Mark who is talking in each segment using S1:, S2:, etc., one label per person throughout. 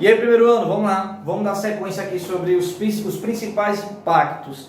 S1: E aí, primeiro ano, vamos lá. Vamos dar sequência aqui sobre os principais impactos,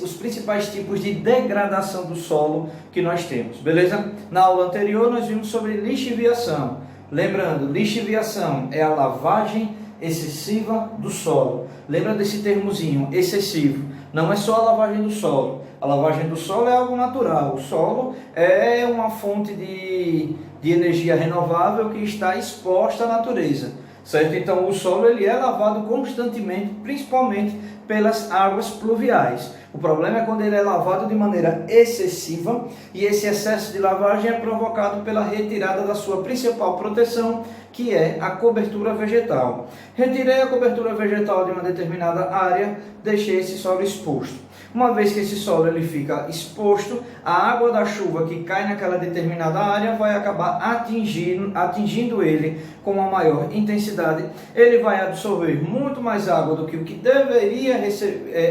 S1: os principais tipos de degradação do solo que nós temos, beleza? Na aula anterior nós vimos sobre lixiviação. Lembrando, lixiviação é a lavagem excessiva do solo. Lembra desse termozinho, excessivo. Não é só a lavagem do solo. A lavagem do solo é algo natural. O solo é uma fonte de energia renovável que está exposta à natureza, certo? Então o solo ele é lavado constantemente, principalmente pelas águas pluviais. O problema é quando ele é lavado de maneira excessiva, e esse excesso de lavagem é provocado pela retirada da sua principal proteção, que é a cobertura vegetal. Retirei a cobertura vegetal de uma determinada área, deixei esse solo exposto. Uma vez que esse solo ele fica exposto, a água da chuva que cai naquela determinada área vai acabar atingindo ele com uma maior intensidade. Ele vai absorver muito mais água do que o que deveria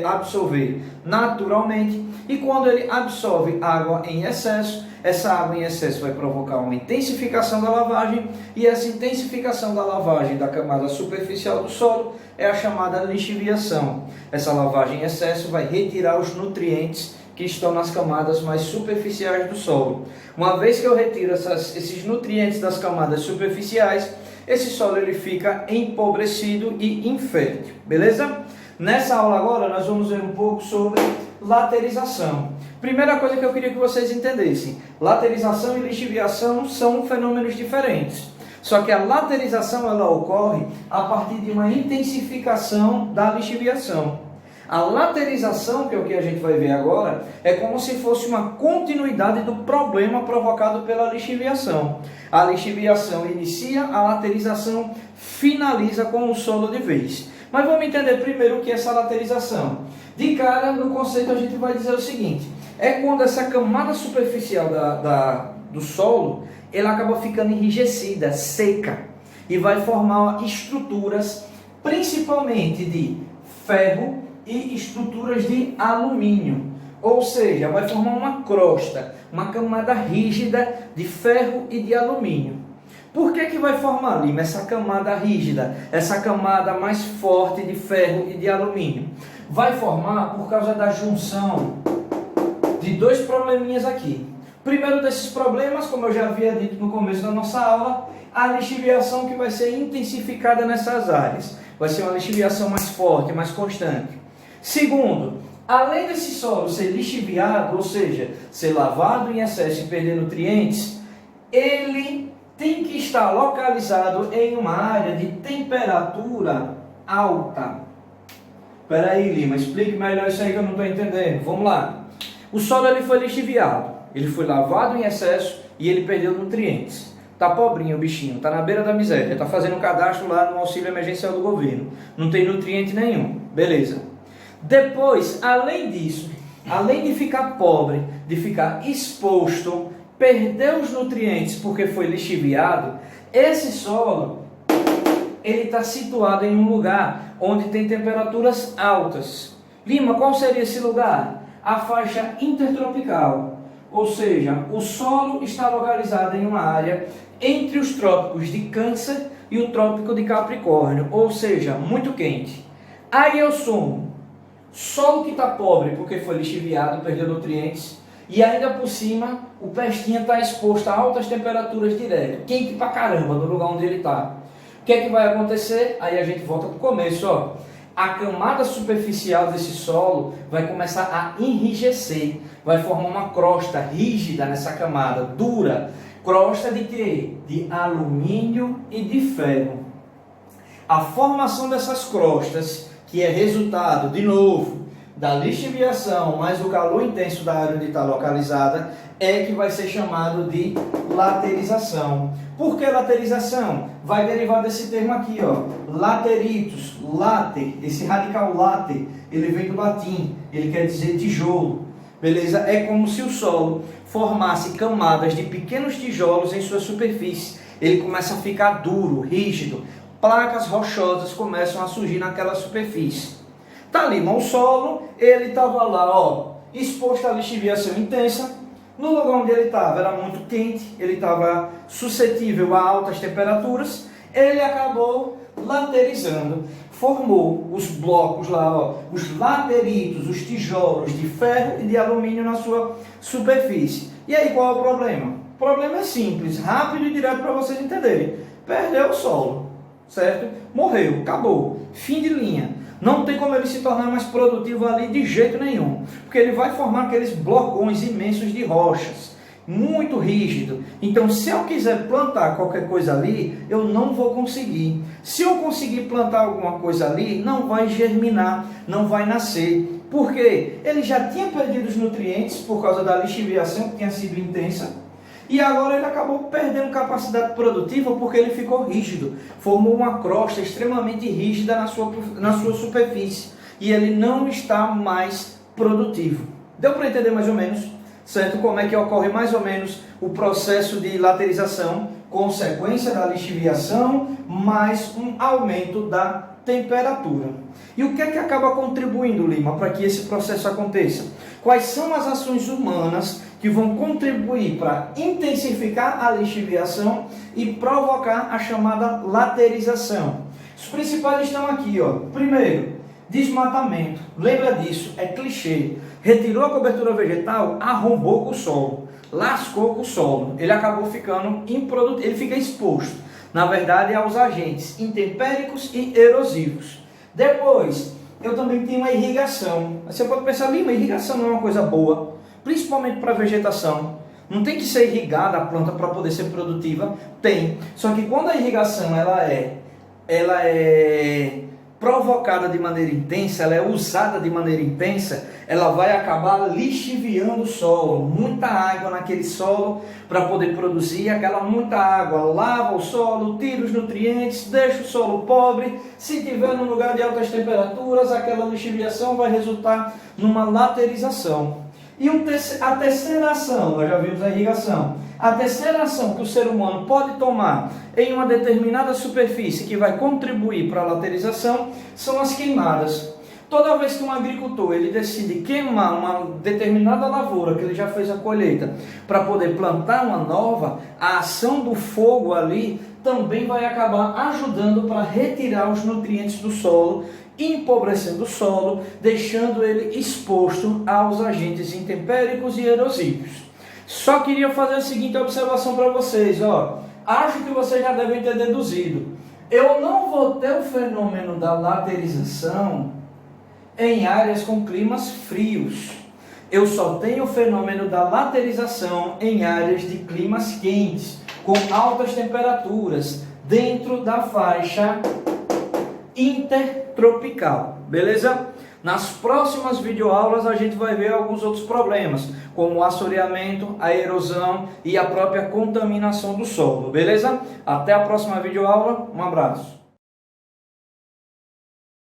S1: absorver naturalmente, e quando ele absorve água em excesso, essa água em excesso vai provocar uma intensificação da lavagem, e essa intensificação da lavagem da camada superficial do solo é a chamada lixiviação. Essa lavagem em excesso vai retirar os nutrientes que estão nas camadas mais superficiais do solo. Uma vez que eu retiro esses nutrientes das camadas superficiais, esse solo ele fica empobrecido e infértil, beleza? Nessa aula agora nós vamos ver um pouco sobre laterização. Primeira coisa que eu queria que vocês entendessem: laterização e lixiviação são fenômenos diferentes. Só que a laterização ela ocorre a partir de uma intensificação da lixiviação. A laterização, que é o que a gente vai ver agora, é como se fosse uma continuidade do problema provocado pela lixiviação. A lixiviação inicia, a laterização finaliza com o solo de vez. Mas vamos entender primeiro o que é essa laterização. De cara, no conceito a gente vai dizer o seguinte: é quando essa camada superficial do solo ela acaba ficando enrijecida, seca, e vai formar estruturas principalmente de ferro e estruturas de alumínio. Ou seja, vai formar uma crosta, uma camada rígida de ferro e de alumínio. Por que vai formar, Lima, essa camada rígida, essa camada mais forte de ferro e de alumínio? Vai formar por causa da junção de dois probleminhas aqui. Primeiro desses problemas, como eu já havia dito no começo da nossa aula, a lixiviação que vai ser intensificada nessas áreas. Vai ser uma lixiviação mais forte, mais constante. Segundo, além desse solo ser lixiviado, ou seja, ser lavado em excesso e perder nutrientes, ele tem que estar localizado em uma área de temperatura alta. Espera aí, Lima, explique melhor isso aí que eu não estou entendendo. Vamos lá. O solo ele foi lixiviado, ele foi lavado em excesso e ele perdeu nutrientes. Tá pobrinho o bichinho, tá na beira da miséria, tá fazendo um cadastro lá no auxílio emergencial do governo. Não tem nutriente nenhum. Beleza. Depois, além disso, além de ficar pobre, de ficar exposto, perder os nutrientes porque foi lixiviado, esse solo ele está situado em um lugar onde tem temperaturas altas. Lima, qual seria esse lugar? A faixa intertropical, ou seja, o solo está localizado em uma área entre os trópicos de Câncer e o trópico de Capricórnio, ou seja, muito quente. Aí eu somo solo que está pobre porque foi lixiviado, perdeu nutrientes, e ainda por cima o pestinha está exposto a altas temperaturas direto, quente pra caramba no lugar onde ele está. O que é que vai acontecer? Aí a gente volta para o começo, ó. A camada superficial desse solo vai começar a enrijecer, vai formar uma crosta rígida nessa camada, dura. Crosta de quê? De alumínio e de ferro. A formação dessas crostas, que é resultado, de novo, da lixiviação mais o calor intenso da área onde está localizada, é que vai ser chamado de laterização. Por que laterização? Vai derivar desse termo aqui, ó, lateritus, later, esse radical later, ele vem do latim, ele quer dizer tijolo, beleza? É como se o solo formasse camadas de pequenos tijolos em sua superfície, ele começa a ficar duro, rígido, placas rochosas começam a surgir naquela superfície. Tá ali, mas o solo, ele estava lá, ó, exposto à lixiviação intensa. No lugar onde ele estava era muito quente, ele estava suscetível a altas temperaturas. ele acabou laterizando, formou os blocos lá, ó, os lateritos, os tijolos de ferro e de alumínio na sua superfície. E aí qual é o problema? O problema é simples, rápido e direto para vocês entenderem. Perdeu o solo, certo? Morreu, acabou, fim de linha. Não tem como ele se tornar mais produtivo ali de jeito nenhum, porque ele vai formar aqueles blocões imensos de rochas, muito rígido. Então, se eu quiser plantar qualquer coisa ali, eu não vou conseguir. Se eu conseguir plantar alguma coisa ali, não vai germinar, não vai nascer. Por quê? Ele já tinha perdido os nutrientes por causa da lixiviação que tinha sido intensa. E agora ele acabou perdendo capacidade produtiva porque ele ficou rígido. Formou uma crosta extremamente rígida na sua superfície. E ele não está mais produtivo. Deu para entender mais ou menos, certo? Como é que ocorre mais ou menos o processo de laterização, consequência da lixiviação, mais um aumento da temperatura. E o que é que acaba contribuindo, Lima, para que esse processo aconteça? Quais são as ações humanas que vão contribuir para intensificar a lixiviação e provocar a chamada laterização? Os principais estão aqui, ó. Primeiro, desmatamento. Lembra disso, é clichê. Retirou a cobertura vegetal, arrombou com o solo, lascou com o solo. Ele acabou ficando improdutivo, ele fica exposto, na verdade, aos agentes intempéricos e erosivos. Depois, eu também tenho a irrigação. Você pode pensar, Lima, irrigação não é uma coisa boa, principalmente para a vegetação. Não tem que ser irrigada a planta para poder ser produtiva? Tem. Só que quando a irrigação ela é provocada de maneira intensa, ela é usada de maneira intensa, ela vai acabar lixiviando o solo. Muita água naquele solo para poder produzir. Aquela muita água lava o solo, tira os nutrientes, deixa o solo pobre. Se tiver num lugar de altas temperaturas, aquela lixiviação vai resultar numa laterização. E a terceira ação, nós já vimos a irrigação. A terceira ação que o ser humano pode tomar em uma determinada superfície que vai contribuir para a laterização são as queimadas. Toda vez que um agricultor ele decide queimar uma determinada lavoura que ele já fez a colheita para poder plantar uma nova, a ação do fogo ali também vai acabar ajudando para retirar os nutrientes do solo, empobrecendo o solo, deixando ele exposto aos agentes intempéricos e erosivos. Só queria fazer a seguinte observação para vocês, ó. Acho que vocês já devem ter deduzido. Eu não vou ter o fenômeno da laterização em áreas com climas frios. Eu só tenho o fenômeno da laterização em áreas de climas quentes, com altas temperaturas, dentro da faixa intertropical, beleza? Nas próximas videoaulas a gente vai ver alguns outros problemas, como o assoreamento, a erosão e a própria contaminação do solo, beleza? Até a próxima videoaula, um abraço.